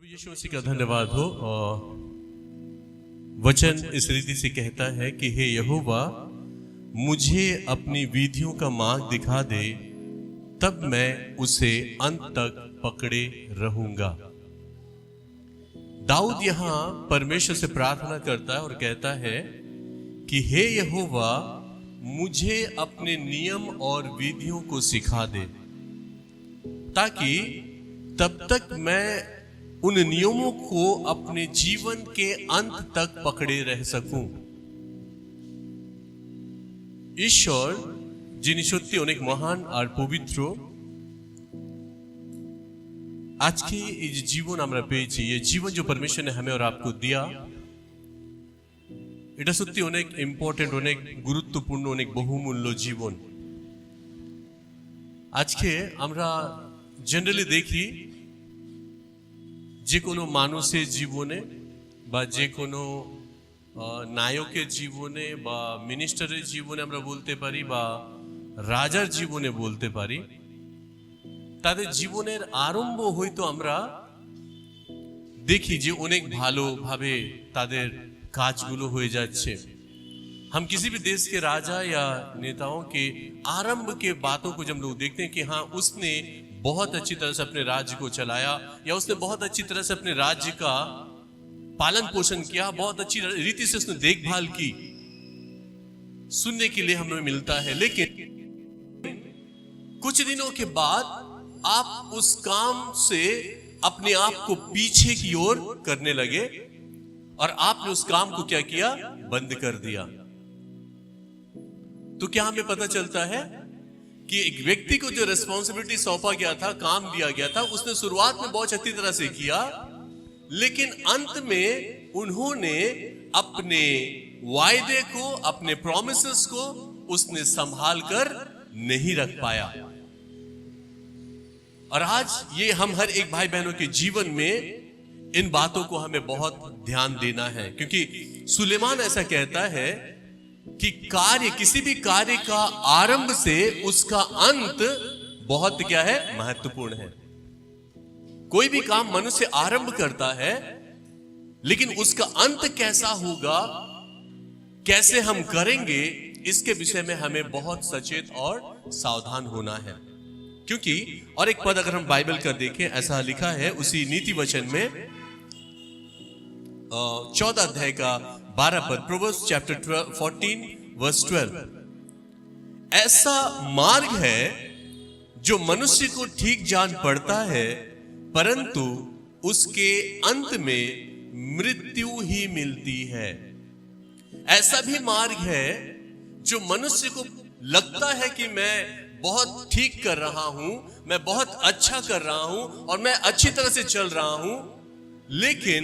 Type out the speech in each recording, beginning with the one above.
प्रभु यीशु मसीह का धन्यवाद हो। और वचन इस रीति से कहता है कि हे यहोवा, मुझे अपनी विधियों का मार्ग दिखा दे, तब मैं उसे अंत तक पकड़े रहूंगा। दाऊद यहां परमेश्वर से प्रार्थना करता है और कहता है कि हे यहोवा, मुझे अपने नियम और विधियों को सिखा दे, ताकि तब तक मैं उन नियमों को अपने जीवन के अंत तक पकड़े रह सकूं। ঈশ্বর যিনি সত্যি অনেক মহান আর পবিত্র, আজকে এই যে জীবন আমরা পেয়েছি, এই জীবন जो परमेश्वर ने हमें और आपको दिया, এটা সত্যি অনেক ইম্পর্টেন্ট, অনেক গুরুত্বপূর্ণ, অনেক বহুমূল্য জীবন। আজকে আমরা জেনারেলি দেখি যে কোনো মানুষের জীবনে বা যে কোনো নায়কের জীবনে বা মিনিস্টারের জীবনে আমরা বলতে পারি বা রাজার জীবনে বলতে পারি, তাদের জীবনের আরম্ভ হয়তো আমরা দেখি যে অনেক ভালোভাবে তাদের কাজগুলো হয়ে যাচ্ছে। हम किसी भी देश के राजा या नेताओं के आरंभ के बातों को जब लोग देखते हैं कि हाँ, उसने बहुत अच्छी तरह से अपने राज्य को चलाया या उसने बहुत अच्छी तरह से अपने राज्य का पालन पोषण किया, बहुत अच्छी रीति से उसने देखभाल की, सुनने के लिए हमें मिलता है। लेकिन कुछ दिनों के बाद आप उस काम से अपने आप को पीछे की ओर करने लगे और आपने उस काम को क्या किया? बंद कर दिया। तो क्या हमें पता चलता है कि एक व्यक्ति को जो रिस्पॉन्सिबिलिटी सौंपा गया था, काम दिया गया था, उसने शुरुआत में बहुत अच्छी तरह से किया, लेकिन अंत में उन्होंने अपने वायदे को, अपने प्रॉमिसेस को उसने संभाल कर नहीं रख पाया। और आज ये हम हर एक भाई बहनों के जीवन में इन बातों को हमें बहुत ध्यान देना है, क्योंकि सुलेमान ऐसा कहता है कि कार्य, किसी भी कार्य का आरंभ से उसका अंत बहुत क्या है? महत्वपूर्ण है। कोई भी काम मनुष्य आरंभ करता है, लेकिन उसका अंत कैसा होगा, कैसे हम करेंगे, इसके विषय में हमें बहुत सचेत और सावधान होना है। क्योंकि और एक पद अगर हम बाइबल का देखें, ऐसा लिखा है उसी नीति वचन में 14 अध्याय का 12 पद, प्रोवर्ब्स चैप्टर 14 वर्स 12, ऐसा मार्ग है जो मनुष्य को ठीक जान पड़ता है, परंतु उसके अंत में मृत्यु ही मिलती है। ऐसा भी मार्ग है जो मनुष्य को लगता है कि मैं बहुत ठीक कर रहा हूं, मैं बहुत अच्छा कर रहा हूं और मैं अच्छी तरह से चल रहा हूं, लेकिन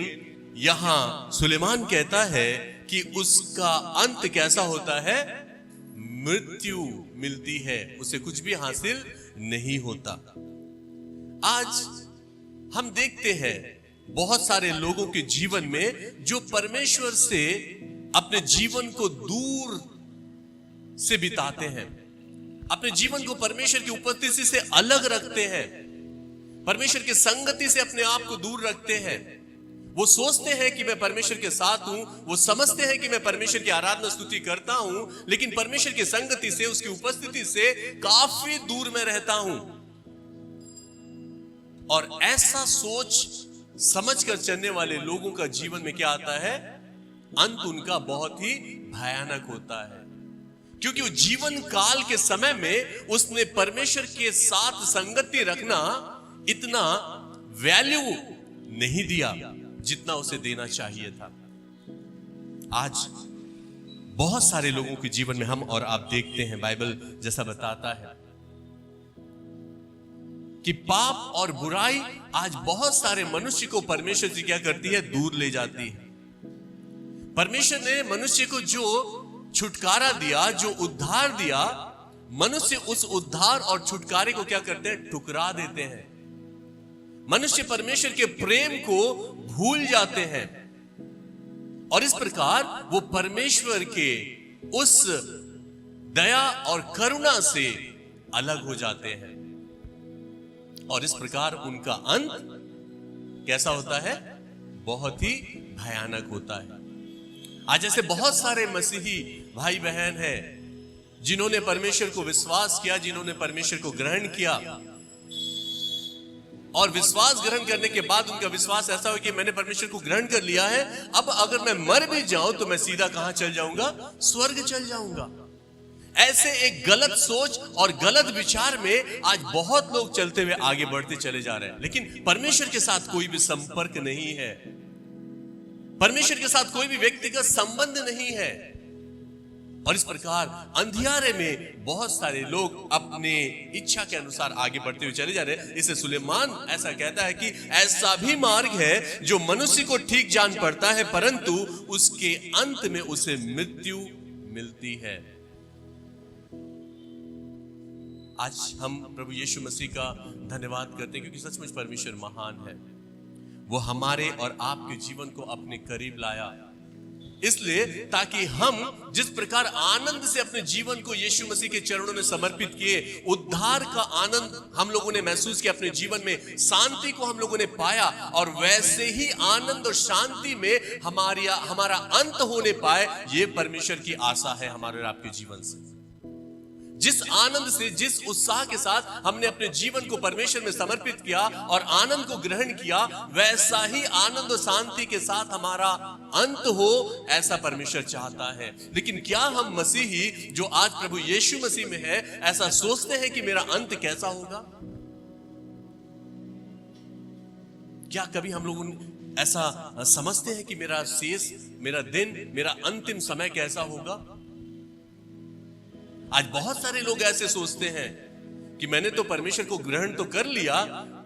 यहां सुलेमान कहता है कि उसका अंत कैसा होता है? मृत्यु मिलती है, उसे कुछ भी हासिल नहीं होता। आज हम देखते हैं बहुत सारे लोगों के जीवन में जो परमेश्वर से अपने जीवन को दूर से बिताते हैं, अपने जीवन को परमेश्वर की उपस्थिति से अलग रखते हैं, परमेश्वर की संगति से अपने आप को दूर रखते हैं। वो सोचते हैं कि मैं परमेश्वर के साथ हूं, वो समझते हैं कि मैं परमेश्वर की आराधना स्तुति करता हूं, लेकिन परमेश्वर की संगति से, उसकी उपस्थिति से काफी दूर में रहता हूं। और ऐसा सोच समझ कर चलने वाले लोगों का जीवन में क्या आता है? अंत उनका बहुत ही भयानक होता है, क्योंकि वो जीवन काल के समय में उसने परमेश्वर के साथ संगति रखना इतना वैल्यू नहीं दिया जितना उसे देना चाहिए था। आज बहुत सारे लोगों के जीवन में हम और आप देखते हैं, बाइबल जैसा बताता है कि पाप और बुराई आज बहुत सारे मनुष्य को परमेश्वर से क्या करती है? दूर ले जाती है। परमेश्वर ने मनुष्य को जो छुटकारा दिया, जो उद्धार दिया, मनुष्य उस उद्धार और छुटकारे को क्या करते हैं? ठुकरा देते हैं। मनुष्य परमेश्वर के प्रेम को भूल जाते हैं और इस प्रकार वो परमेश्वर के उस दया और करुणा से अलग हो जाते हैं और इस प्रकार उनका अंत कैसा होता है? बहुत ही भयानक होता है। आज ऐसे बहुत सारे मसीही भाई बहन हैं जिन्होंने परमेश्वर को विश्वास किया, जिन्होंने परमेश्वर को ग्रहण किया, और विश्वास ग्रहण करने के बाद उनका विश्वास ऐसा हो कि मैंने परमेश्वर को ग्रहण कर लिया है, अब अगर मैं मर भी जाऊं तो मैं सीधा कहां चल जाऊंगा? स्वर्ग चल जाऊंगा। ऐसे एक गलत सोच और गलत विचार में आज बहुत लोग चलते हुए आगे बढ़ते चले जा रहे हैं, लेकिन परमेश्वर के साथ कोई भी संपर्क नहीं है, परमेश्वर के साथ कोई भी व्यक्तिगत संबंध नहीं है। और इस प्रकार अंधियारे में बहुत सारे लोग अपने इच्छा के अनुसार आगे बढ़ते हुए चले जा रहे हैं। इसे सुलेमान ऐसा कहता है कि ऐसा भी मार्ग है जो मनुष्य को ठीक जान पड़ता है, परंतु उसके अंत में उसे मृत्यु मिलती है। आज हम प्रभु यीशु मसीह का धन्यवाद करते हैं क्योंकि सचमुच परमेश्वर महान है। वो हमारे और आपके जीवन को अपने करीब लाया, इसलिए ताकि हम जिस प्रकार आनंद से अपने जीवन को यीशु मसीह के चरणों में समर्पित किए, उद्धार का आनंद हम लोगों ने महसूस किया अपने जीवन में, शांति को हम लोगों ने पाया, और वैसे ही आनंद और शांति में हमारा अंत होने पाए, ये परमेश्वर की आशा है हमारे और आपके जीवन से। जिस आनंद से, जिस उत्साह के साथ हमने अपने जीवन को परमेश्वर में समर्पित किया और आनंद को ग्रहण किया, वैसा ही आनंद और शांति के साथ हमारा अंत हो, ऐसा परमेश्वर चाहता है। लेकिन क्या हम मसीही जो आज प्रभु यीशु मसीह में है ऐसा सोचते हैं कि मेरा अंत कैसा होगा? क्या कभी हम लोग ऐसा समझते हैं कि मेरा शेष, मेरा दिन, मेरा अंतिम समय कैसा होगा? आज बहुत सारे लोग ऐसे सोचते हैं कि मैंने तो परमेश्वर को ग्रहण तो कर लिया,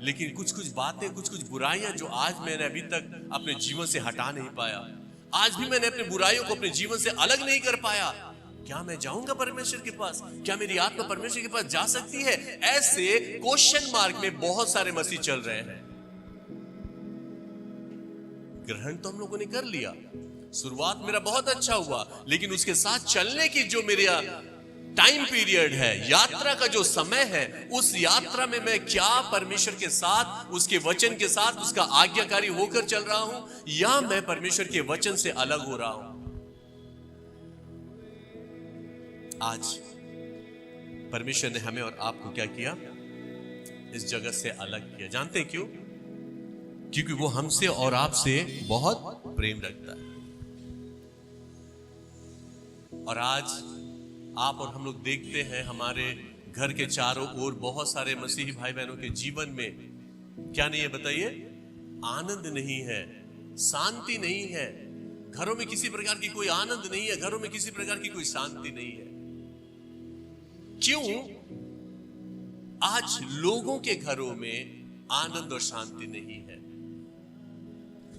लेकिन कुछ कुछ बातें, कुछ कुछ बुराइयां जो आज मैंने अभी तक अपने जीवन से हटा नहीं पाया, आज भी मैंने अपनी बुराइयों को अपने जीवन से अलग नहीं कर पाया, क्या मैं जाऊंगा परमेश्वर के पास? क्या मेरी आत्मा परमेश्वर के पास जा सकती है? ऐसे क्वेश्चन मार्क में बहुत सारे मसीह चल रहे हैं। ग्रहण तो हम लोगों ने कर लिया, शुरुआत मेरा बहुत अच्छा हुआ, लेकिन उसके साथ चलने की जो मेरा टाइम पीरियड है, यात्रा का जो समय है, उस यात्रा में मैं क्या परमेश्वर के साथ, उसके वचन के साथ, उसका आज्ञाकारी होकर चल रहा हूं, या मैं परमेश्वर के वचन से अलग हो रहा हूं? आज परमेश्वर ने हमें और आपको क्या किया? इस जगत से अलग किया। जानते हैं क्यों? क्योंकि वो हमसे और आपसे बहुत प्रेम रखता है। और आज आप और हम लोग देखते हैं हमारे घर के चारों ओर बहुत सारे मसीही भाई बहनों के जीवन में क्या नहीं है बताइए? आनंद नहीं है, शांति नहीं है, घरों में किसी प्रकार की कोई आनंद नहीं है, घरों में किसी प्रकार की कोई शांति नहीं है। क्यों? आज लोगों के घरों में आनंद और शांति नहीं है।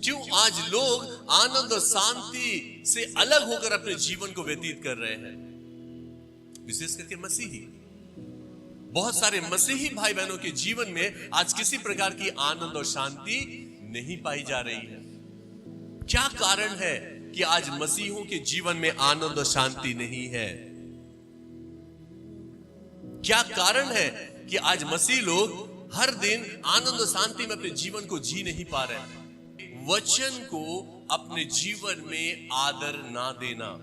क्यों आज लोग आनंद और शांति से अलग होकर अपने जीवन को व्यतीत कर रहे हैं? विशेष करके मसीही, बहुत सारे मसीही भाई बहनों के जीवन में आज किसी प्रकार की आनंद और शांति नहीं पाई जा रही है। क्या कारण है कि आज मसीहों के जीवन में आनंद और शांति नहीं है? क्या कारण है कि आज मसीह लोग हर दिन आनंद और शांति में अपने जीवन को जी नहीं पा रहे? वचन को अपने जीवन में आदर ना देना।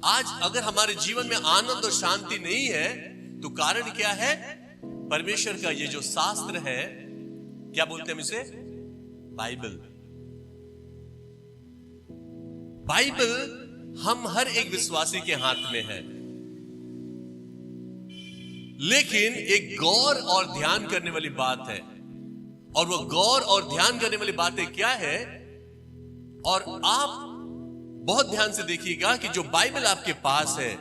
आज अगर हमारे जीवन में आनंद और शांति नहीं है तो कारण क्या है? परमेश्वर का ये जो शास्त्र है, क्या बोलते हैं हम इसे? बाइबल। बाइबल हम हर एक विश्वासी के हाथ में है, लेकिन एक गौर और ध्यान करने वाली बात है, और वो गौर और ध्यान करने वाली बातें क्या है? और आप बहुत ध्यान से देखिएगा कि जो बाइबल आपके पास है,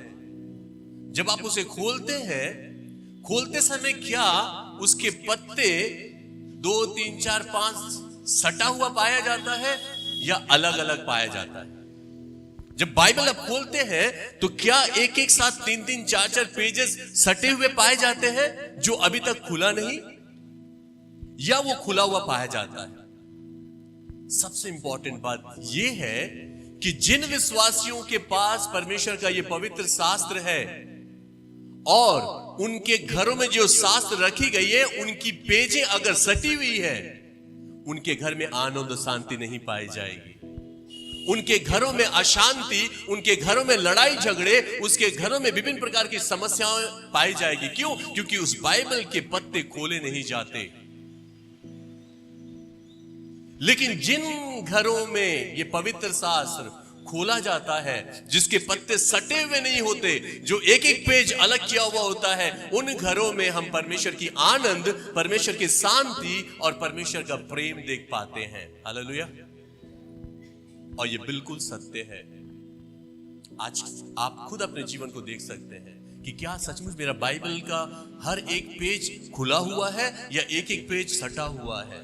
जब आप उसे खोलते हैं, खोलते समय क्या उसके पत्ते 2, 3, 4, 5 सटा हुआ पाया जाता है या अलग अलग पाया जाता है? जब बाइबल आप खोलते हैं तो क्या एक एक साथ 3, 3, 4, 4 पेजेस सटे हुए पाए जाते हैं जो अभी तक खुला नहीं, या वो खुला हुआ पाया जाता है? सबसे इंपॉर्टेंट बात यह है कि जिन विश्वासियों के पास परमेश्वर का यह पवित्र शास्त्र है और उनके घरों में जो शास्त्र रखी गई है, उनकी पेजें अगर सटी हुई है, उनके घर में आनंद और शांति नहीं पाई जाएगी। उनके घरों में अशांति, उनके घरों में लड़ाई झगड़े, उसके घरों में विभिन्न प्रकार की समस्याएं पाई जाएगी। क्यों? क्योंकि उस बाइबल के पत्ते खोले नहीं जाते। लेकिन जिन घरों में ये पवित्र शास्त्र खोला जाता है, जिसके पत्ते सटे हुए नहीं होते, जो एक एक पेज अलग किया हुआ होता है, उन घरों में हम परमेश्वर की आनंद, परमेश्वर की शांति और परमेश्वर का प्रेम देख पाते हैं। हालेलुया। और ये बिल्कुल सत्य है। आज आप खुद अपने जीवन को देख सकते हैं कि क्या सचमुच मेरा बाइबल का हर एक पेज खुला हुआ है या एक एक पेज सटा हुआ है।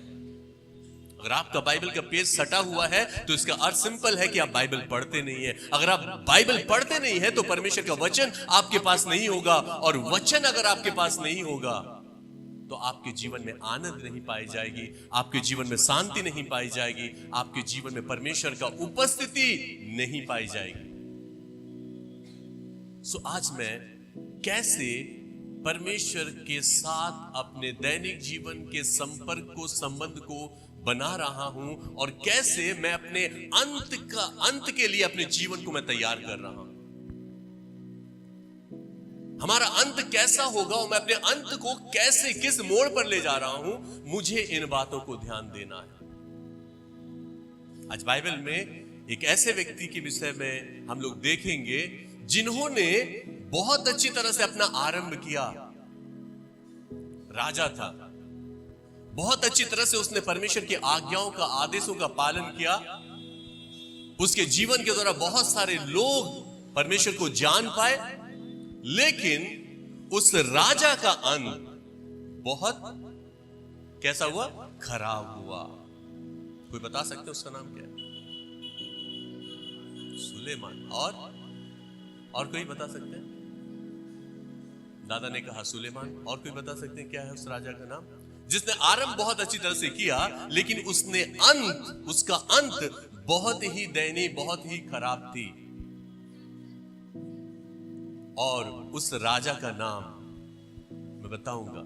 अगर आपका बाइबल का पेज सटा हुआ है तो इसका अर्थ सिंपल है कि आप बाइबल पढ़ते नहीं है। अगर आप बाइबल पढ़ते नहीं है तो परमेश्वर का वचन आपके पास नहीं होगा, और वचन अगर आपके पास नहीं होगा तो आपके जीवन में आनंद नहीं पाई जाएगी, आपके जीवन में शांति नहीं पाई जाएगी, आपके जीवन में परमेश्वर का उपस्थिति नहीं पाई जाएगी। सो आज मैं कैसे परमेश्वर के साथ अपने दैनिक जीवन के संपर्क को, संबंध को बना रहा हूं, और कैसे मैं अपने अंत के लिए अपने जीवन को मैं तैयार कर रहा हूं। हमारा अंत कैसा होगा और मैं अपने अंत को कैसे, किस मोड़ पर ले जा रहा हूं, मुझे इन बातों को ध्यान देना है। आज बाइबल में एक ऐसे व्यक्ति के विषय में हम लोग देखेंगे जिन्होंने बहुत अच्छी तरह से अपना आरंभ किया। राजा था, बहुत अच्छी तरह से उसने परमेश्वर की आज्ञाओं का, आदेशों का पालन किया। उसके जीवन के द्वारा बहुत सारे लोग परमेश्वर को जान पाए, लेकिन उस राजा का अंत बहुत कैसा हुआ? खराब हुआ। कोई बता सकते हैं उसका नाम क्या है? सुलेमान। और कोई बता सकते हैं? दादा ने कहा सुलेमान। और कोई बता सकते हैं क्या है उस राजा का नाम, जिसने आरंभ बहुत अच्छी तरह से किया, लेकिन उसने उसका अंत बहुत ही दयनीय, बहुत ही खराब थी। और उस राजा का नाम मैं बताऊंगा।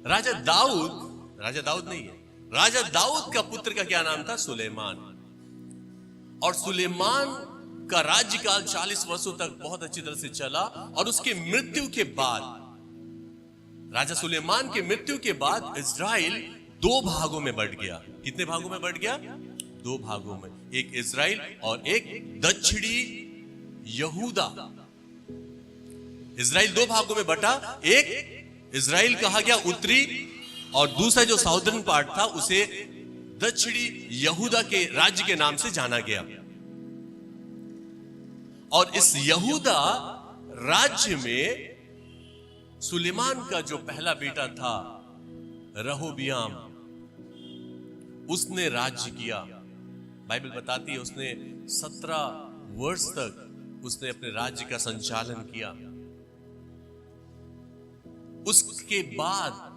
राजा दाऊद नहीं है, राजा दाऊद का पुत्र का क्या नाम था? सुलेमान। और सुलेमान का राज्यकाल 40 वर्षों तक बहुत अच्छी तरह से चला, और उसके मृत्यु के बाद, राजा सुलेमान के मृत्यु के बाद इस्राएल 2 भागों में बंट गया। कितने भागों में बंट गया? 2 भागों में। एक इस्राएल और एक दक्षिणी यहूदा। इस्राएल 2 भागों में बटा। एक इस्राएल कहा गया उत्तरी, और दूसरा जो साउदर्न पार्ट था उसे दक्षिणी यहूदा के राज्य के नाम से जाना गया। और इस यहूदा राज्य में सुलेमान का जो पहला बेटा था रहोबियाम, उसने राज्य किया। बाइबल बताती है उसने 17 वर्ष तक उसने अपने राज्य का संचालन किया। उसके बाद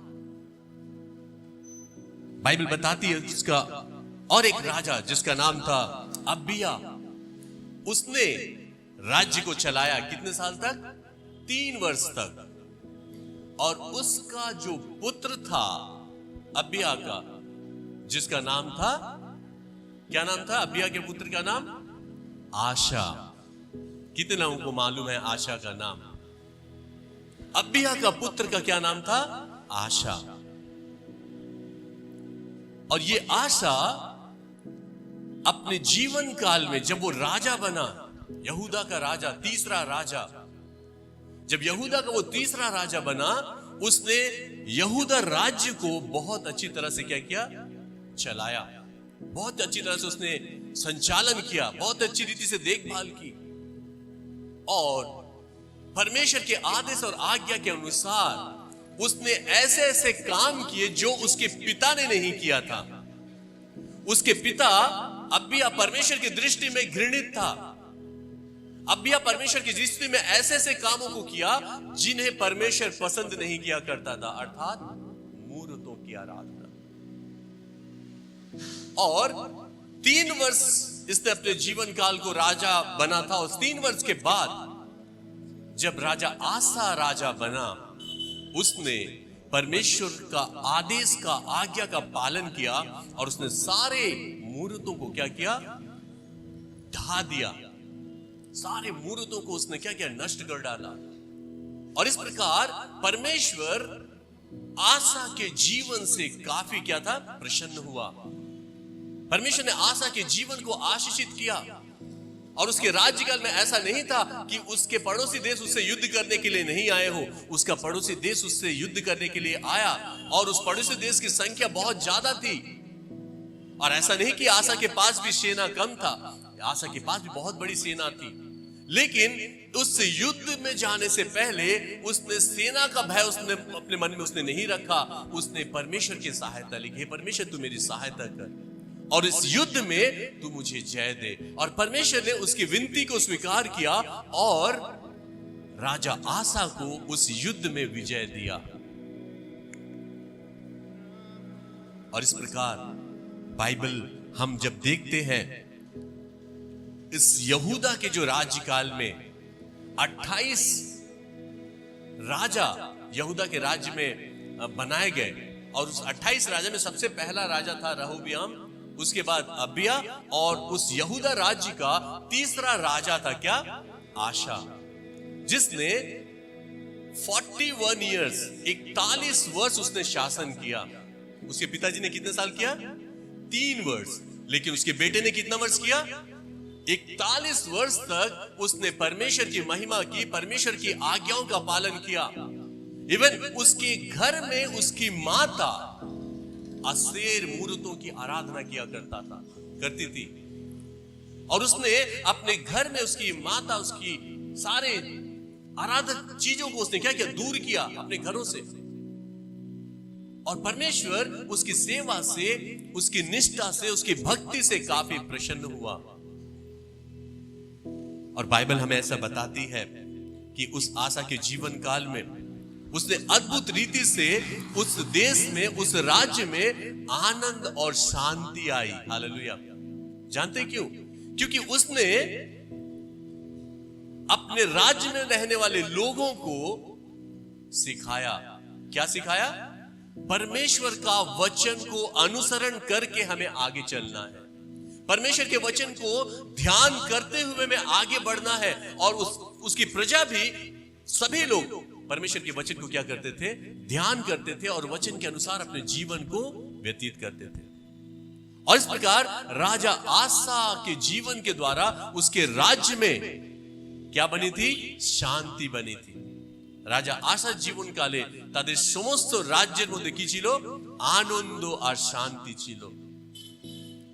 बाइबल बताती है उसका और एक राजा जिसका नाम था अबिया, उसने राज्य को चलाया। कितने साल तक? 3 वर्ष तक। और उसका जो पुत्र था अबिया का, जिसका नाम था, क्या नाम था अबिया के पुत्र का नाम? आशा। कितने लोगों को मालूम है आशा का नाम? अबिया का पुत्र का क्या नाम था? आशा। और ये आशा अपने जीवन काल में जब वो राजा बना, यहूदा का राजा, तीसरा राजा, जब यहूदा का वो तीसरा राजा बना, उसने यहूदा राज्य को बहुत अच्छी तरह से क्या किया? चलाया। बहुत अच्छी तरह से उसने संचालन किया, बहुत अच्छी रीति से देखभाल की, और परमेश्वर के आदेश और आज्ञा के अनुसार उसने ऐसे ऐसे काम किए जो उसके पिता ने नहीं किया था। उसके पिता अबिया परमेश्वर की दृष्टि में घृणित था। अबिया परमेश्वर की दृष्टि में ऐसे ऐसे कामों को किया जिन्हें परमेश्वर पसंद नहीं किया करता था, अर्थात मूर्तों की आराधना। और 3 वर्ष इसने अपने जीवन काल को राजा बना था। और 3 वर्ष के बाद जब राजा आसा राजा बना, उसने परमेश्वर का आदेश का, आज्ञा का पालन किया और उसने सारे मूर्तों को क्या किया? ढा दिया। सारे मूर्तों को उसने क्या किया? नष्ट कर डाला। और इस प्रकार परमेश्वर आसा के जीवन से काफी क्या था? प्रसन्न हुआ। परमेश्वर ने आसा के जीवन को आशीषित किया। और उसके राज्यकाल में ऐसा नहीं था कि उसके पड़ोसी देश उससे युद्ध करने के लिए नहीं आए हो। उसका पड़ोसी देश उससे युद्ध करने के लिए आया और उस पड़ोसी देश की संख्या बहुत ज्यादा थी। और ऐसा नहीं कि आसा के पास भी सेना कम था, आसा के पास भी बहुत बड़ी सेना थी। लेकिन उस युद्ध में जाने से पहले उसने सेना का भय उसने अपने मन में उसने नहीं रखा। उसने परमेश्वर की सहायता ली। हे परमेश्वर, तू मेरी सहायता कर और इस युद्ध में तू मुझे जय दे। और परमेश्वर ने उसकी विनती को स्वीकार किया और राजा आसा को उस युद्ध में विजय दिया। और इस प्रकार बाइबल हम जब देखते हैं, इस यहूदा के जो राज्यकाल में 28 राजा यहूदा के राज्य में बनाए गए। और उस 28 राजा में सबसे पहला राजा था रहूबियाम, उसके बाद अबिया, और उस यहूदा राज्य का तीसरा राजा था क्या? आशा, जिसने 41 ईयर्स 41 वर्ष उसने शासन किया। उसके पिताजी ने कितने साल किया? 3 वर्ष। लेकिन उसके बेटे ने कितना वर्ष किया? 41 वर्ष तक उसने परमेश्वर की महिमा की, परमेश्वर की आज्ञाओं का पालन किया। इवन उसके घर में उसकी माता असेर मूर्तों की आराधना किया करती थी। और उसने अपने घर में उसकी माता, उसकी सारे आराधक चीजों को उसने क्या किया? दूर किया अपने घरों से। और परमेश्वर उसकी सेवा से, उसकी निष्ठा से, उसकी भक्ति से काफी प्रसन्न हुआ। और बाइबल हमें ऐसा बताती है कि उस आसा के जीवन काल में उसने अद्भुत रीति से उस देश में, उस राज्य में आनंद और शांति आई। हालेलुया। जानते क्यों? क्योंकि उसने अपने राज्य में रहने वाले लोगों को सिखाया। क्या सिखाया? परमेश्वर का वचन को अनुसरण करके हमें आगे चलना है। परमेश्वर के वचन को ध्यान करते हुए हमें आगे बढ़ना है। और उसकी प्रजा भी, सभी लोग परमेश्वर के वचन को क्या करते थे? ध्यान करते थे और वचन के अनुसार अपने जीवन को व्यतीत करते थे। और इस प्रकार राजा आसा के जीवन के द्वारा उसके राज्य में क्या बनी थी? शांति बनी थी। রাজা আসার জীবনকালে তাদের সমস্ত রাজ্যের মধ্যে কি ছিল? আনন্দ আর শান্তি ছিল।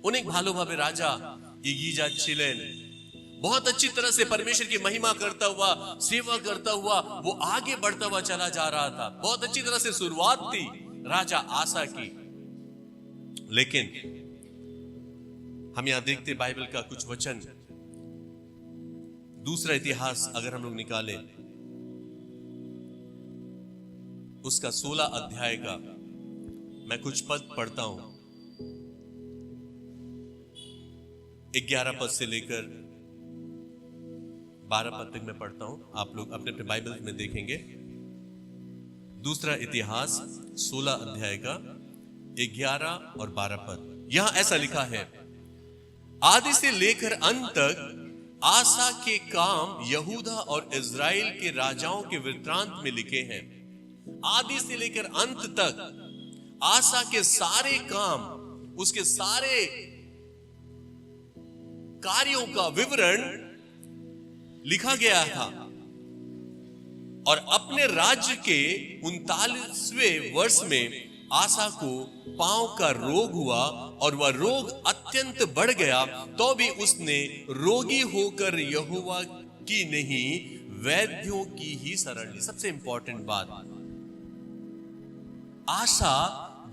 অনেক ভালোভাবে রাজা এগিয়ে যাচ্ছিলেন, बहुत अच्छी तरह से परमेश्वर की महिमा करता हुआ, सेवा करता हुआ वो आगे बढ़ता हुआ चला जा रहा था। बहुत अच्छी तरह से शुरुआत थी राजा आसा की। लेकिन हम यहां देखते बाइबल का कुछ वचन, दूसरा इतिहास अगर हम लोग निकालें, उसका 16 अध्याय का मैं कुछ पद पढ़ता हूं। 11 पद से लेकर 12 पद तक मैं पढ़ता हूं। आप लोग अपने अपने बाइबल में देखेंगे। दूसरा इतिहास 16 अध्याय का 11 और 12 पद। यहां ऐसा लिखा है, आदि से लेकर अंत तक आसा के काम यहूदा और इज़राइल के राजाओं के वृत्तांत में लिखे हैं। आदि से लेकर अंत तक आसा के सारे काम, उसके सारे कार्यों का विवरण लिखा गया था। और अपने राज्य के 39वें वर्ष में आसा को पांव का रोग हुआ और वह रोग अत्यंत बढ़ गया, तो भी उसने रोगी होकर यहोवा की नहीं वैद्यों की ही शरण ली। सबसे इंपॉर्टेंट बात, आशा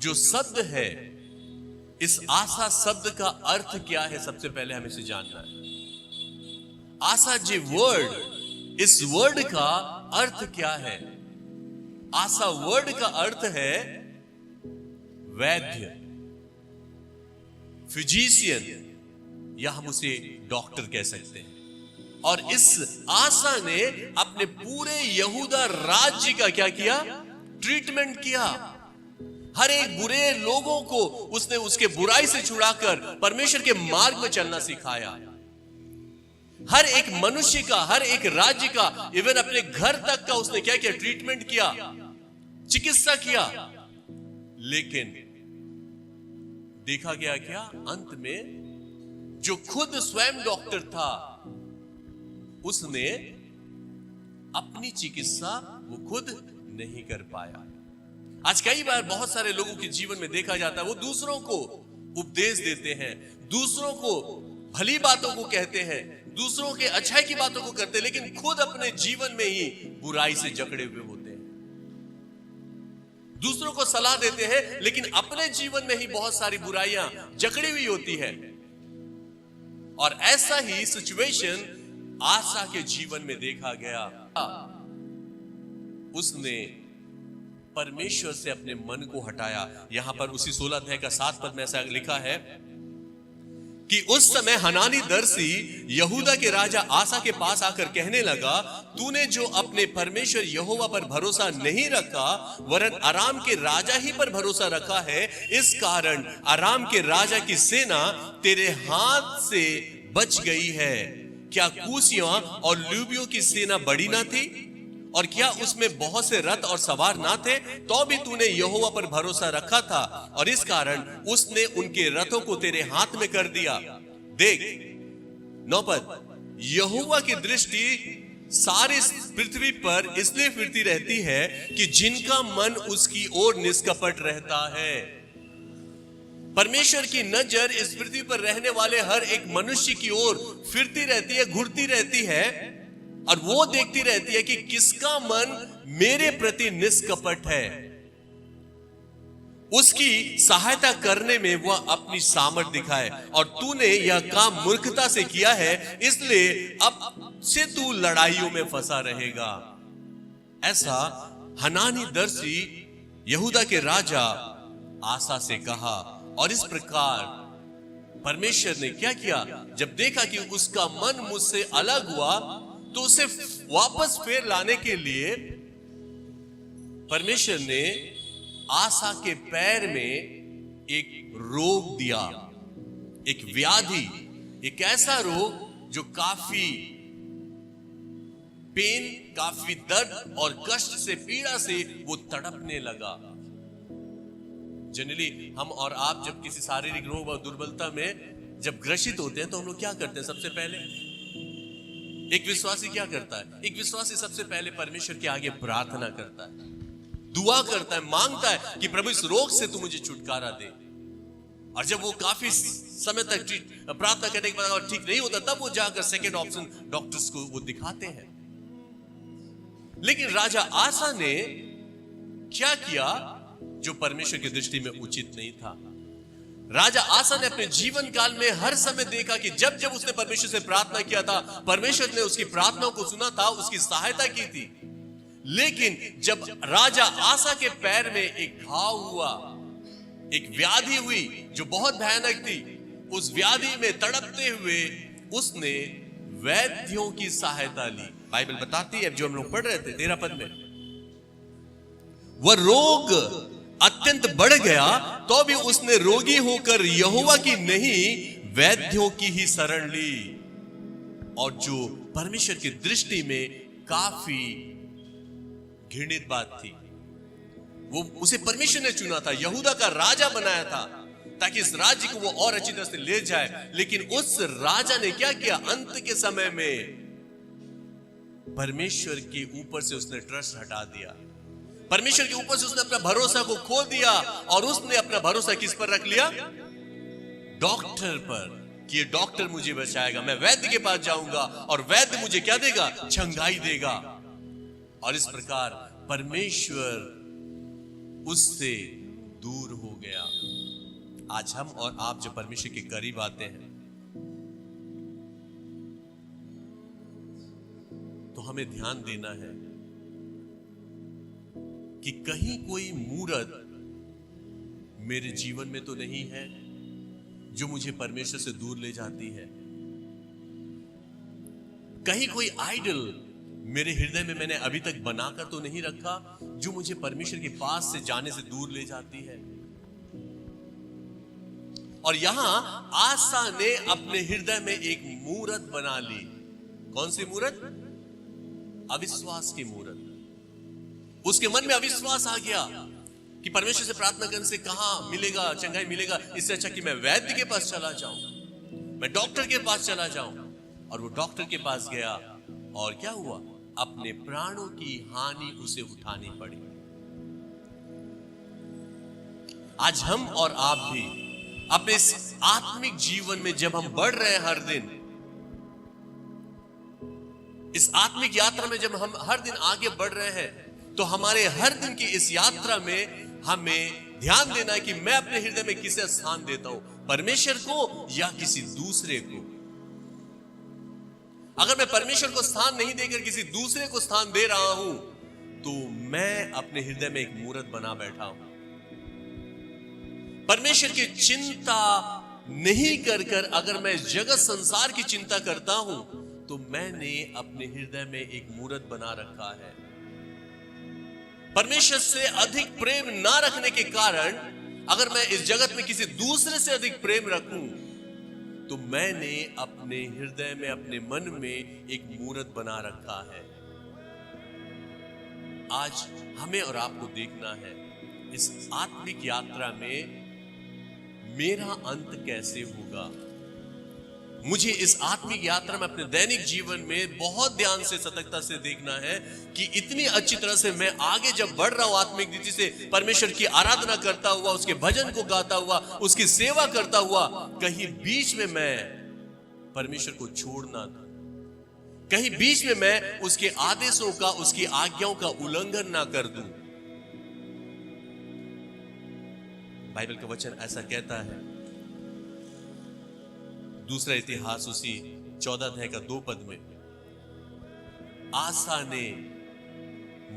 जो शब्द है, इस आशा शब्द का अर्थ क्या है? सबसे पहले हमें इसे जानना है। आशा जी वर्ड, इस वर्ड का अर्थ क्या है? आशा वर्ड का अर्थ है वैद्य, फिजिशियन, या हम उसे डॉक्टर कह सकते हैं। और इस आसा ने अपने पूरे यहूदा राज्य का क्या किया? ट्रीटमेंट किया। हर एक बुरे लोगों को उसने उसके बुराई से छुड़ाकर परमेश्वर के मार्ग में चलना सिखाया। हर एक मनुष्य का, हर एक राज्य का, इवन अपने घर तक का उसने क्या किया? ट्रीटमेंट किया, चिकित्सा किया। लेकिन देखा गया क्या? अंत में जो खुद स्वयं डॉक्टर था, उसने अपनी चिकित्सा वो खुद नहीं कर पाया। आज कई बार बहुत सारे लोगों के जीवन में देखा जाता है, वो दूसरों को उपदेश देते हैं, दूसरों को भली बातों को कहते हैं, दूसरों के अच्छाई की बातों को करते हैं, लेकिन खुद अपने जीवन में ही बुराई से जकड़े हुए होते हैं। दूसरों को सलाह देते हैं, लेकिन अपने जीवन में ही बहुत सारी बुराइयां जकड़ी हुई होती है। और ऐसा ही सिचुएशन आसा के जीवन में देखा गया। उसने परमेश्वर से अपने मन को हटाया। यहां पर उसी 16 अध्याय का 7 पद में ऐसा लिखा है कि उस समय हनानी दर्शी यहूदा के राजा आसा के पास आकर कहने लगा, तूने जो अपने परमेश्वर यहोवा पर भरोसा नहीं रखा, वरन अराम के राजा ही पर भरोसा रखा है, इस कारण अराम के राजा की सेना तेरे हाथ से बच गई है। क्या कूसियों और लूबियों की सेना बड़ी ना थी? और क्या उसमें बहुत से रथ और सवार ना थे? तो भी तूने यहोवा पर भरोसा रखा था, और इस कारण उसने उनके रथों को तेरे हाथ में कर दिया। देख 9 पद, यहोवा की दृष्टि सारी पृथ्वी पर इसलिए फिरती रहती है कि जिनका मन उसकी ओर निष्कपट रहता है। परमेश्वर की नजर इस पृथ्वी पर रहने वाले हर एक मनुष्य की ओर फिरती रहती है, घूरती रहती है, और वो देखती रहती है कि किसका मन मेरे प्रति निष्कपट है। उसकी सहायता करने में वह अपनी सामर्थ दिखाए। और तूने यह काम मूर्खता से किया है, इसलिए अब से तू लड़ाइयों में फंसा रहेगा। ऐसा हनानी दर्शी यहूदा के राजा आसा से कहा। और इस प्रकार परमेश्वर ने क्या किया? जब देखा कि उसका मन मुझसे अलग हुआ, तो उसे वापस फेर लाने के लिए परमेश्वर ने आसा के पैर में एक रोग दिया, एक व्याधि, एक ऐसा रोग जो काफी पेन, काफी दर्द और कष्ट से, पीड़ा से वो तड़पने लगा। जनरली हम और आप जब किसी शारीरिक रोग और दुर्बलता में जब ग्रसित होते हैं, तो हम लोग क्या करते हैं? सबसे पहले एक विश्वासी क्या करता है? एक विश्वासी सबसे पहले परमेश्वर के आगे प्रार्थना करता है, दुआ करता है, मांगता है कि प्रभु इस रोग से तू मुझे छुटकारा दे। और जब वो काफी समय तक प्रार्थना करने के बाद ठीक नहीं होता, तब वो जाकर सेकेंड ऑप्शन डॉक्टर्स को वो दिखाते हैं। लेकिन राजा आसा ने क्या किया जो परमेश्वर की दृष्टि में उचित नहीं था? राजा आसा ने अपने जीवन काल में हर समय देखा कि जब जब उसने परमेश्वर से प्रार्थना किया था, परमेश्वर ने उसकी प्रार्थनाओं को सुना था, उसकी सहायता की थी। लेकिन जब राजा आसा के पैर में एक घाव हुआ, एक व्याधि हुई जो बहुत भयानक थी, उस व्याधि में तड़पते हुए उसने वैद्यों की सहायता ली। बाइबल बताती है, जो हम लोग पढ़ रहे थे 13 पद में, वह रोग अत्यंत बढ़ गया, तो भी उसने रोगी होकर यहोवा की नहीं, वैद्यों की ही शरण ली। और जो परमेश्वर की दृष्टि में काफी घृणित बात थी, वो उसे परमेश्वर ने चुना था, यहूदा का राजा बनाया था, ताकि इस राज्य को वो और अच्छी तरह से ले जाए। लेकिन उस राजा ने क्या किया? अंत के समय में परमेश्वर के ऊपर से उसने ट्रस्ट हटा दिया, परमेश्वर के ऊपर से उसने अपना भरोसा को खो दिया, और उसने अपना भरोसा किस पर रख लिया? डॉक्टर पर, कि ये डॉक्टर मुझे बचाएगा, मैं वैद्य के पास जाऊंगा और वैद्य मुझे क्या देगा? चंगाई देगा। और इस प्रकार परमेश्वर उससे दूर हो गया। आज हम और आप जब परमेश्वर के करीब आते हैं, तो हमें ध्यान देना है कि कहीं कोई मूर्त मेरे जीवन में तो नहीं है जो मुझे परमेश्वर से दूर ले जाती है। कहीं कोई आइडल मेरे हृदय में मैंने अभी तक बनाकर तो नहीं रखा जो मुझे परमेश्वर के पास से जाने से दूर ले जाती है। और यहां आसा ने अपने हृदय में एक मूरत बना ली। कौन सी मूरत? अविश्वास की मूरत। उसके मन में अविश्वास आ गया कि परमेश्वर से प्रार्थना करने से कहां मिलेगा चंगाई मिलेगा, इससे अच्छा कि मैं वैद्य के पास चला जाऊं, मैं डॉक्टर के पास चला जाऊं। और वो डॉक्टर के पास गया और क्या हुआ? अपने प्राणों की हानि उसे उठानी पड़ी। आज हम और आप भी अपने इस आत्मिक जीवन में जब हम बढ़ रहे हैं हर दिन, इस आत्मिक यात्रा में जब हम हर दिन आगे बढ़ रहे हैं, तो हमारे हर दिन की इस यात्रा में हमें ध्यान देना है कि मैं अपने हृदय में किसे स्थान देता हूं, परमेश्वर को या किसी दूसरे को। अगर मैं परमेश्वर को स्थान नहीं देकर किसी दूसरे को स्थान दे रहा हूं, तो मैं अपने हृदय में एक मूरत बना बैठा हूं। परमेश्वर की चिंता नहीं कर अगर मैं जगत संसार की चिंता करता हूं, तो मैंने अपने हृदय में एक मूरत बना रखा है। परमेश्वर से अधिक प्रेम ना रखने के कारण अगर मैं इस जगत में किसी दूसरे से अधिक प्रेम रखूं, तो मैंने अपने हृदय में, अपने मन में एक मूरत बना रखा है। आज हमें और आपको देखना है इस आत्मिक यात्रा में मेरा अंत कैसे होगा। मुझे इस आत्मिक यात्रा में अपने दैनिक जीवन में बहुत ध्यान से, सतर्कता से देखना है कि इतनी अच्छी तरह से मैं आगे जब बढ़ रहा हूं आत्मिक दृष्टि से, परमेश्वर की आराधना करता हुआ, उसके भजन को गाता हुआ, उसकी सेवा करता हुआ, कहीं बीच में मैं परमेश्वर को छोड़ना था, कहीं बीच में मैं उसके आदेशों का, उसकी आज्ञाओं का उल्लंघन ना कर दूं। बाइबल का वचन ऐसा कहता है, दूसरा इतिहास उसी 14 अध्याय का 2 पद में, आसा ने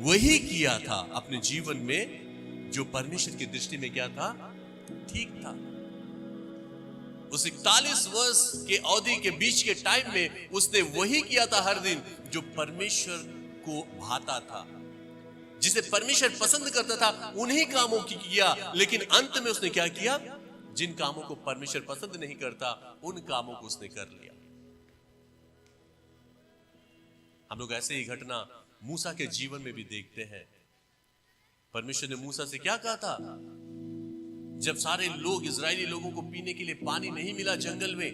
वही किया था अपने जीवन में जो परमेश्वर की दृष्टि में क्या था? ठीक था। उस 41 वर्ष के अवधि के बीच के टाइम में उसने वही किया था हर दिन जो परमेश्वर को भाता था, जिसे परमेश्वर पसंद करता था, उन्हीं कामों की किया। लेकिन अंत में उसने क्या किया? जिन कामों को परमेश्वर पसंद नहीं करता, उन कामों को उसने कर लिया। हम लोग ऐसे ही घटना मूसा के जीवन में भी देखते हैं। परमेश्वर ने मूसा से क्या कहा था? जब सारे लोग, इजरायली लोगों को पीने के लिए पानी नहीं मिला जंगल में,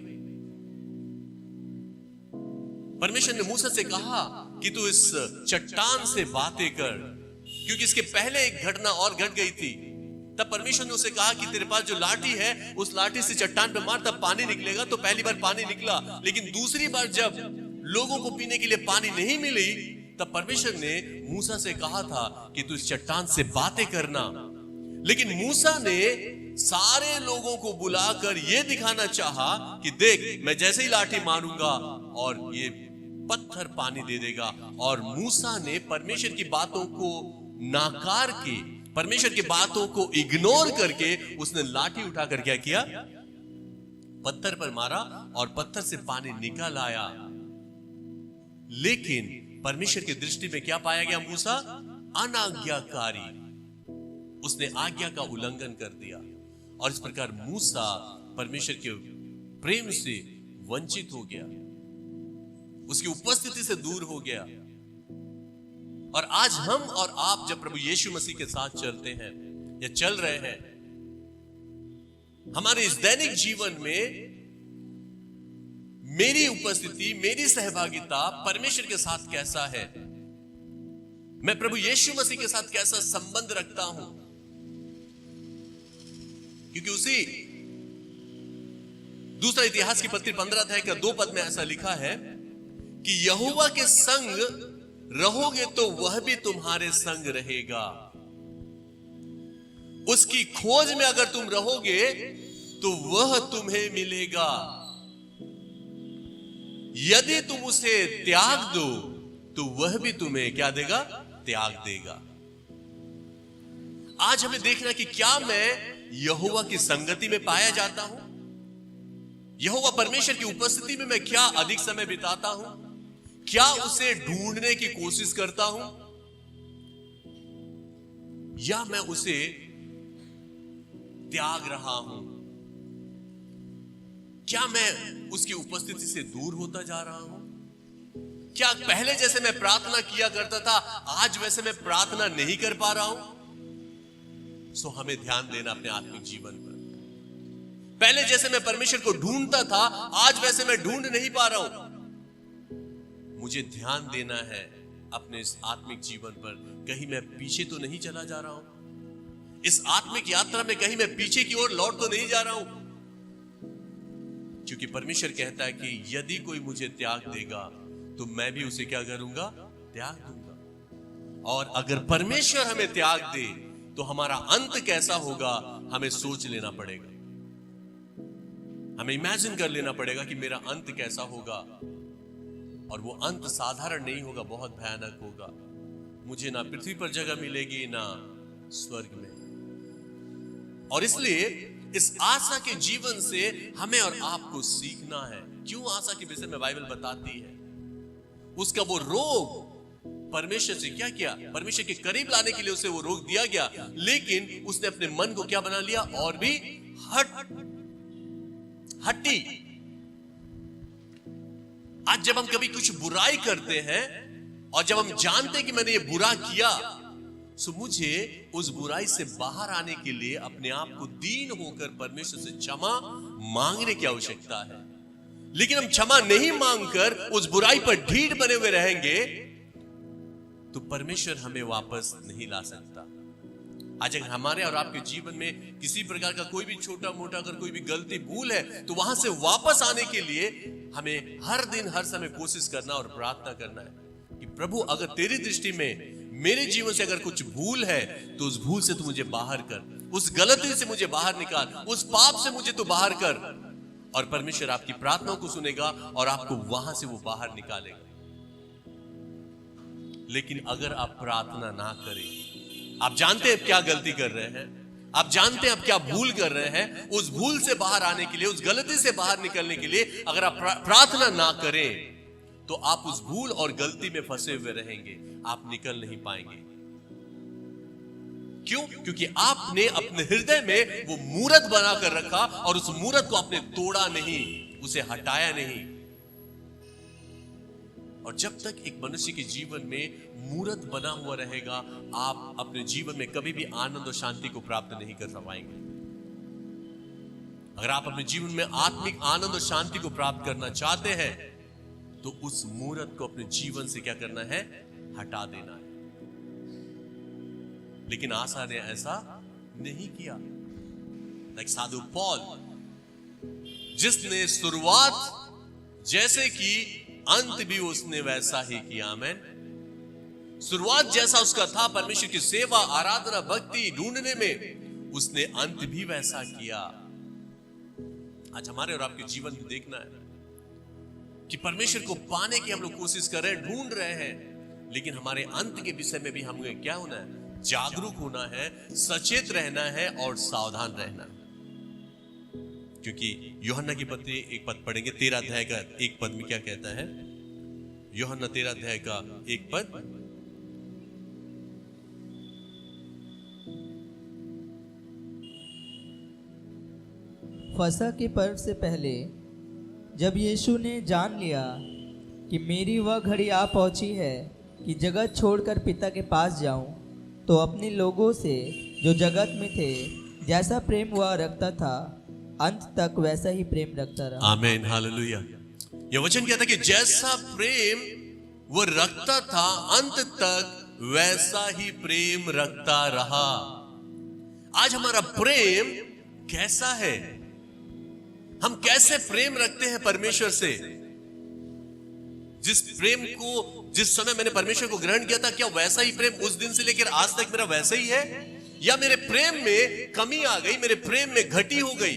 परमेश्वर ने मूसा से कहा कि तू इस चट्टान से बातें कर, क्योंकि इसके पहले एक घटना और घट गई थी। तब परमेश्वर ने उसे कहा कि तेरे पास जो लाठी है, उस लाठी से चट्टान पे मार, तब पानी निकलेगा। तो पहली बार पानी निकला, लेकिन दूसरी बार जब लोगों को पीने के लिए पानी नहीं मिली, तब परमेश्वर ने मूसा से कहा था कि तू इस चट्टान से बातें करना। लेकिन मूसा ने सारे लोगों को बुलाकर यह दिखाना चाहा कि देख, मैं जैसे ही लाठी मारूंगा और ये पत्थर पानी दे देगा। और मूसा ने परमेश्वर की बातों को नाकार के, परमेश्वर की बातों को इग्नोर करके उसने लाठी उठाकर क्या किया? पत्थर पर मारा और पत्थर से पानी निकल आया। लेकिन परमेश्वर की दृष्टि में क्या पाया गया? मूसा अनाज्ञाकारी, उसने आज्ञा का उल्लंघन कर दिया और इस प्रकार मूसा परमेश्वर के प्रेम से वंचित हो गया, उसकी उपस्थिति से दूर हो गया। और आज हम और आप जब प्रभु यीशु मसीह के साथ चलते हैं या चल रहे हैं, हमारे इस दैनिक जीवन में मेरी उपस्थिति, मेरी सहभागिता परमेश्वर के साथ कैसा है? मैं प्रभु यीशु मसीह के साथ कैसा संबंध रखता हूं? क्योंकि उसी दूसरा इतिहास की पत्री 15 अध्याय का 2 पद में ऐसा लिखा है कि यहोवा के संग रहोगे तो वह भी तुम्हारे संग रहेगा। उसकी खोज में अगर तुम रहोगे तो वह तुम्हें मिलेगा। यदि तुम उसे त्याग दो तो वह भी तुम्हें क्या देगा? त्याग देगा। आज हमें देखना कि क्या मैं यहोवा की संगति में पाया जाता हूं? यहोवा परमेश्वर की उपस्थिति में मैं क्या अधिक समय बिताता हूं? क्या उसे ढूंढने की कोशिश करता हूं या मैं उसे त्याग रहा हूं? क्या मैं उसकी उपस्थिति से दूर होता जा रहा हूं? क्या पहले जैसे मैं प्रार्थना किया करता था, आज वैसे मैं प्रार्थना नहीं कर पा रहा हूं? सो हमें ध्यान देना अपने आत्मिक जीवन पर। पहले जैसे मैं परमेश्वर को ढूंढता था, आज वैसे मैं ढूंढ नहीं पा रहा हूं। मुझे ध्यान देना है अपने इस आत्मिक जीवन पर, कहीं मैं पीछे तो नहीं चला जा रहा हूं? इस आत्मिक यात्रा में कहीं मैं पीछे की ओर लौट तो नहीं जा रहा हूं? क्योंकि परमेश्वर कहता है कि यदि कोई मुझे त्याग देगा तो मैं भी उसे क्या करूंगा? त्याग दूंगा। और अगर परमेश्वर हमें त्याग दे तो हमारा अंत कैसा होगा, हमें सोच लेना पड़ेगा। हमें इमेजिन कर लेना पड़ेगा कि मेरा अंत कैसा होगा। और वो अंत साधारण नहीं होगा, बहुत भयानक होगा। मुझे ना पृथ्वी पर जगह मिलेगी ना स्वर्ग में। और इसलिए इस आशा के जीवन से हमें और आपको सीखना है। क्यों आशा के विषय में बाइबल बताती है? उसका वो रोग परमेश्वर से क्या किया? परमेश्वर के करीब लाने के लिए उसे वो रोग दिया गया, लेकिन उसने अपने मन को क्या बना लिया? और भी हट्टी। आज जब हम कभी कुछ बुराई करते हैं और जब हम जानते हैं कि मैंने ये बुरा किया, सो मुझे उस बुराई से बाहर आने के लिए अपने आप को दीन होकर परमेश्वर से क्षमा मांगने की आवश्यकता है। लेकिन हम क्षमा नहीं मांगकर उस बुराई पर ढीठ बने हुए रहेंगे तो परमेश्वर हमें वापस नहीं ला सकता। आज अगर हमारे और आपके जीवन में किसी प्रकार का कोई भी छोटा मोटा अगर कोई भी गलती भूल है, तो वहां से वापस आने के लिए हमें हर दिन हर समय कोशिश करना और प्रार्थना करना है कि प्रभु, अगर तेरी दृष्टि में मेरे जीवन से अगर कुछ भूल है तो उस भूल से तू मुझे बाहर कर, उस गलती से मुझे बाहर निकाल, उस पाप से मुझे तू बाहर कर। और परमेश्वर आपकी प्रार्थनाओं को सुनेगा और आपको वहां से वो बाहर निकालेगा। लेकिन अगर आप प्रार्थना ना करें, आप जानते हैं क्या गलती कर रहे हैं, आप जानते हैं आप क्या भूल कर रहे हैं, उस भूल से बाहर आने के लिए, उस गलती से बाहर निकलने के लिए अगर आप प्रार्थना ना करें तो आप उस भूल और गलती में फंसे हुए रहेंगे, आप निकल नहीं पाएंगे। क्यों? क्योंकि आपने अपने हृदय में वो मूरत बना कर रखा और उस मूरत को आपने तोड़ा नहीं, उसे हटाया नहीं। और जब तक एक मनुष्य के जीवन में मूरत बना हुआ रहेगा, आप अपने जीवन में कभी भी आनंद और शांति को प्राप्त नहीं कर पाएंगे। अगर आप अपने जीवन में आत्मिक आनंद और शांति को प्राप्त करना चाहते हैं तो उस मूरत को अपने जीवन से क्या करना है? हटा देना है। लेकिन आशा ने ऐसा नहीं किया। लाइक साधु पॉल, जिसने शुरुआत जैसे की अंत भी उसने वैसा ही किया। आमीन। शुरुआत जैसा उसका था परमेश्वर की सेवा, आराधना, भक्ति ढूंढने में, उसने अंत भी वैसा किया। आज हमारे और आपके जीवन में देखना है कि परमेश्वर को पाने की हम लोग कोशिश कर रहे हैं, ढूंढ रहे हैं, लेकिन हमारे अंत के विषय में भी हमें क्या होना है? जागरूक होना है, सचेत रहना है और सावधान रहना है। क्योंकि यूहन्ना की पत्री एक पद पढ़ेंगे, 13 अध्याय का एक पद में क्या कहता है? यूहन्ना 13 अध्याय का एक पद, फसह के पर्व से पहले जब यीशु ने जान लिया कि मेरी वह घड़ी आ पहुंची है कि जगत छोड़कर पिता के पास जाऊं, तो अपने लोगों से जो जगत में थे जैसा प्रेम वह रखता था, अंत तक वैसा ही प्रेम रखता रहा। आमीन, हालेलुया। यह वचन कहता है कि जैसा प्रेम वो रखता था, अंत तक वैसा ही प्रेम रखता रहा। आज हमारा प्रेम कैसा है? हम कैसे प्रेम रखते हैं परमेश्वर से? जिस प्रेम को जिस समय मैंने परमेश्वर को ग्रहण किया था, क्या वैसा ही प्रेम उस दिन से लेकर आज तक मेरा वैसा ही है, या मेरे प्रेम में कमी आ गई, मेरे प्रेम में घटी हो गई?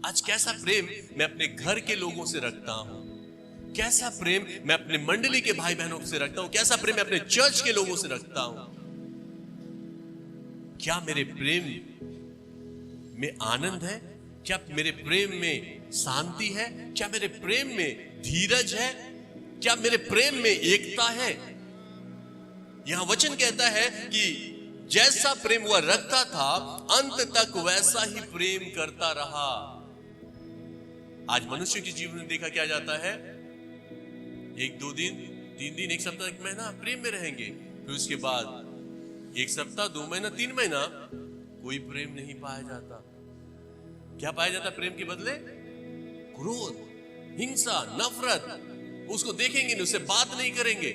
आज कैसा प्रेम मैं अपने घर के लोगों से रखता हूं, कैसा प्रेम मैं अपने मंडली के भाई बहनों से रखता हूं, कैसा प्रेम मैं अपने चर्च के लोगों से रखता हूं? क्या मेरे प्रेम में आनंद है? क्या मेरे प्रेम में शांति है? क्या मेरे प्रेम में धीरज है? क्या मेरे प्रेम में एकता है? यहां वचन कहता है कि जैसा प्रेम वह रखता था, अंत तक वैसा ही प्रेम करता रहा। आज मनुष्य के जीवन में देखा क्या जाता है, 1 2 दिन 3 दिन 1 सप्ताह 1 महीना प्रेम में रहेंगे, फिर उसके बाद 1 सप्ताह 2 महीना 3 महीना कोई प्रेम नहीं पाया जाता। क्या पाया जाता प्रेम के बदले? क्रोध, हिंसा, नफरत। उसको देखेंगे नहीं, उससे बात नहीं करेंगे।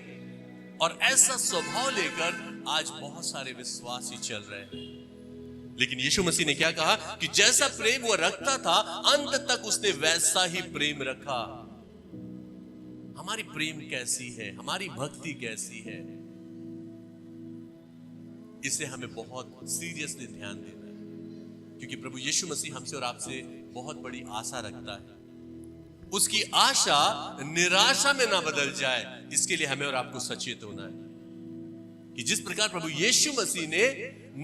और ऐसा स्वभाव लेकर आज बहुत सारे विश्वासी चल रहे हैं। लेकिन यीशु मसीह ने क्या कहा कि जैसा प्रेम वो रखता था, अंत तक उसने वैसा ही प्रेम रखा। हमारी प्रेम कैसी है? हमारी भक्ति कैसी है? इसे हमें बहुत सीरियसली ध्यान देना है, क्योंकि प्रभु यीशु मसीह हमसे और आपसे बहुत बड़ी आशा रखता है। उसकी आशा निराशा में ना बदल जाए, इसके लिए हमें और आपको सचेत होना है कि जिस प्रकार प्रभु यीशु मसीह ने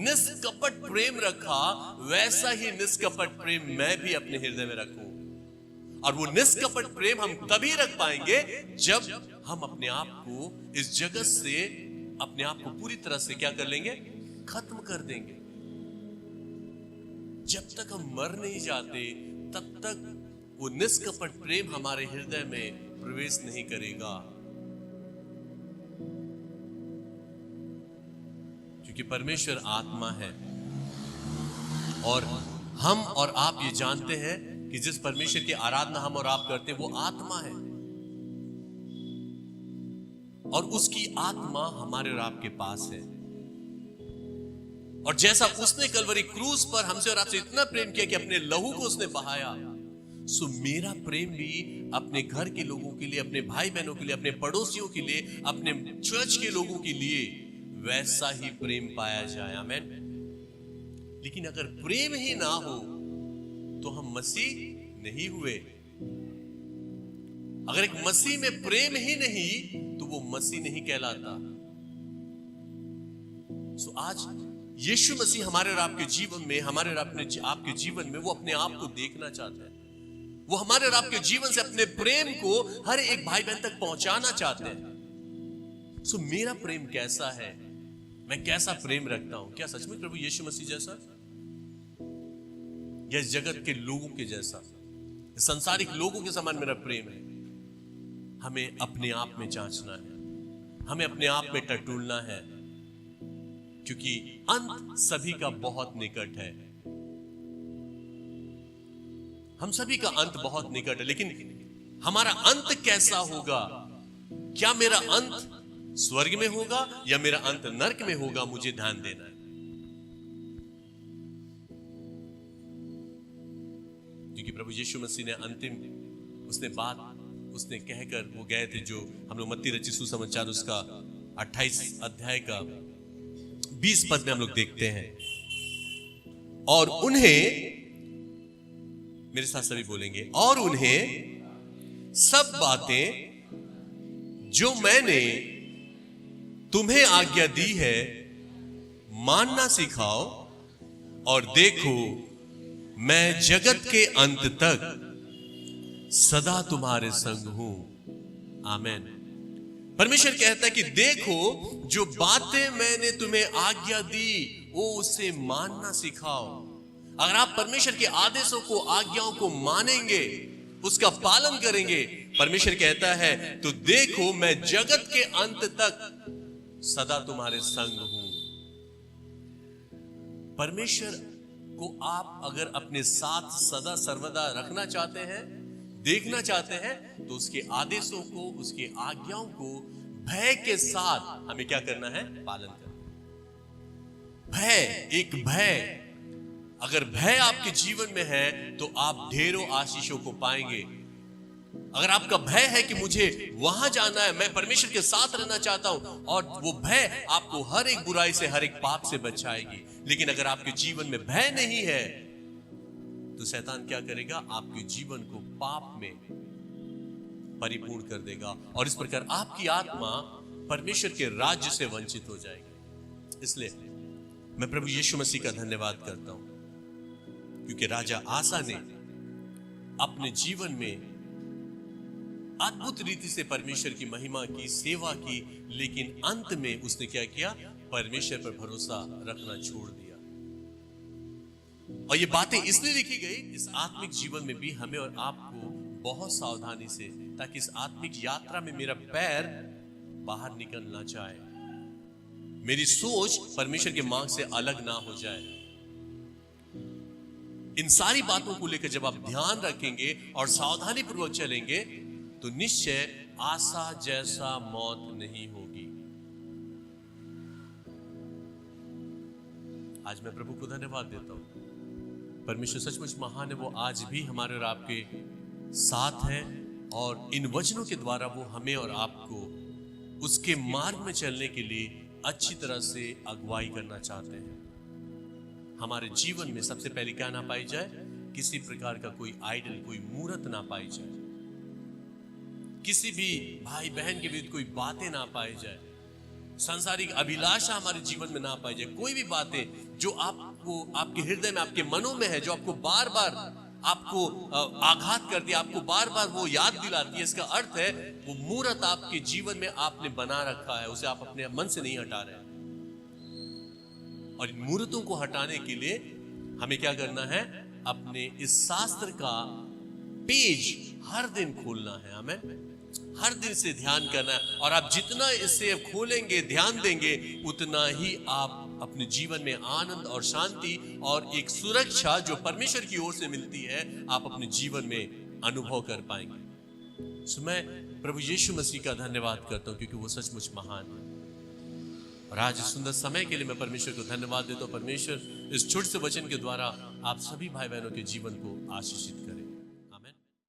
निष्कपट प्रेम रखा, वैसा ही निष्कपट प्रेम मैं भी अपने हृदय में रखूं। और वो निष्कपट प्रेम हम तभी रख पाएंगे जब हम अपने आप को इस जगत से, अपने आप को पूरी तरह से क्या कर लेंगे? खत्म कर देंगे। जब तक हम मर नहीं जाते, तब तक वो निष्कपट प्रेम हमारे हृदय में प्रवेश नहीं करेगा। क्योंकि परमेश्वर आत्मा है, और हम और आप ये जानते हैं कि जिस परमेश्वर की आराधना हम और आप करते हैं वो आत्मा है, और उसकी आत्मा हमारे और आपके पास है। और जैसा उसने कलवरी क्रूस पर हमसे और आपसे इतना प्रेम किया कि अपने लहू को उसने बहाया, सो मेरा प्रेम भी अपने घर के लोगों के लिए, अपने भाई बहनों के लिए, अपने पड़ोसियों के लिए, अपने चर्च के लोगों के लिए वैसा ही प्रेम पाया जाए। आमीन। लेकिन अगर प्रेम ही ना हो तो हम मसीह नहीं हुए। अगर एक मसीह में प्रेम ही नहीं तो वो मसीह नहीं कहलाता। सो आज यीशु मसीह हमारे और आपके जीवन में, हमारे और आपके जीवन में वो अपने आप को देखना चाहता है। वो हमारे और आपके जीवन से अपने प्रेम को हर एक भाई बहन तक पहुंचाना चाहते हैं। सो मेरा प्रेम कैसा है? मैं कैसा प्रेम रखता हूं? क्या सच में प्रभु यीशु मसीह जैसा, या इस जगत के लोगों के जैसा, संसारिक लोगों के समान मेरा प्रेम है? हमें अपने आप में जांचना है, हमें अपने आप में टटोलना है, क्योंकि अंत सभी का बहुत निकट है। हम सभी का अंत बहुत निकट है, लेकिन हमारा अंत कैसा होगा? क्या मेरा अंत स्वर्ग में होगा या मेरा अंत नरक में होगा? मुझे ध्यान देना है, क्योंकि प्रभु यीशु मसीह ने अंतिम उसने कहकर वो गए थे, जो हम लोग मत्ती रचित सुसमाचार उसका 28 अध्याय का 20 पद में हम लोग देखते हैं। और उन्हें, मेरे साथ सभी बोलेंगे, और उन्हें सब बातें जो मैंने तुम्हें आज्ञा दी है मानना सिखाओ, और देखो मैं जगत के अंत तक सदा तुम्हारे संग हूं। आमीन। परमेश्वर कहता है कि देखो जो बातें मैंने तुम्हें आज्ञा दी वो उसे मानना सिखाओ। अगर आप परमेश्वर के आदेशों को, आज्ञाओं को मानेंगे, उसका पालन करेंगे, परमेश्वर कहता है तो देखो मैं जगत के अंत तक सदा तुम्हारे संग हूं। परमेश्वर को आप अगर अपने साथ सदा सर्वदा रखना चाहते हैं, देखना चाहते हैं, तो उसके आदेशों को, उसके आज्ञाओं को भय के साथ हमें क्या करना है? पालन करना। भय, एक भय, अगर भय आपके जीवन में है तो आप ढेरों आशीषों को पाएंगे। अगर आपका भय है कि मुझे वहां जाना है, मैं परमेश्वर के साथ रहना चाहता हूं, और वो भय आपको हर एक बुराई से, हर एक पाप से बचाएगी। लेकिन अगर आपके जीवन में भय नहीं है तो शैतान क्या करेगा? आपके जीवन को पाप में परिपूर्ण कर देगा, और इस प्रकार आपकी आत्मा परमेश्वर के राज्य से वंचित हो जाएगी। इसलिए मैं प्रभु यीशु मसीह का धन्यवाद करता हूं, क्योंकि राजा आसा ने अपने जीवन में अद्भुत रीति से परमेश्वर की महिमा की, सेवा की, लेकिन अंत में उसने क्या किया? परमेश्वर पर भरोसा रखना छोड़ दिया। और ये बातें इसलिए लिखी गई इस आत्मिक जीवन में भी हमें और आपको बहुत सावधानी से, ताकि इस आत्मिक यात्रा में मेरा पैर बाहर निकल ना जाए, मेरी सोच परमेश्वर के मार्ग से अलग ना हो जाए। इन सारी बातों को लेकर जब आप ध्यान रखेंगे और सावधानी पूर्वक चलेंगे तो निश्चय आशा जैसा मौत नहीं होगी। आज मैं प्रभु को धन्यवाद देता हूं। परमेश्वर सचमुच महान है, वो आज भी हमारे और आपके साथ है और इन वचनों के द्वारा वो हमें और आपको उसके मार्ग में चलने के लिए अच्छी तरह से अगुवाई करना चाहते हैं। हमारे जीवन में सबसे पहले क्या ना पाई जाए? किसी प्रकार का कोई आइडल, कोई मूर्त ना पाई जाए, किसी भी भाई बहन के विरुद्ध कोई बातें ना पाई जाए, सांसारिक अभिलाषा हमारे जीवन में ना पाई जाए। कोई भी बातें जो आपको, आपके हृदय में, आपके मनों में है, जो आपको बार बार आपको आघात करती है, आपको बार बार वो याद दिलाती है, इसका अर्थ है वो मूर्त आपके जीवन में आपने बना रखा है, उसे आप अपने मन से नहीं हटा रहे। और इन मूर्तों को हटाने के लिए हमें क्या करना है? अपने इस शास्त्र का पेज हर दिन खोलना है, हमें हर दिन से ध्यान करना है। और आप जितना इसे खोलेंगे, ध्यान देंगे, उतना ही आप अपने जीवन में आनंद और शांति और एक सुरक्षा जो परमेश्वर की ओर से मिलती है, आप अपने जीवन में अनुभव कर पाएंगे। सो मैं प्रभु यीशु मसीह का धन्यवाद करता हूं क्योंकि वो सचमुच महान है। और आज इस सुंदर समय के लिए मैं परमेश्वर को धन्यवाद देता हूं। परमेश्वर इस छोटे से वचन के द्वारा आप सभी भाई बहनों के जीवन को आशीषित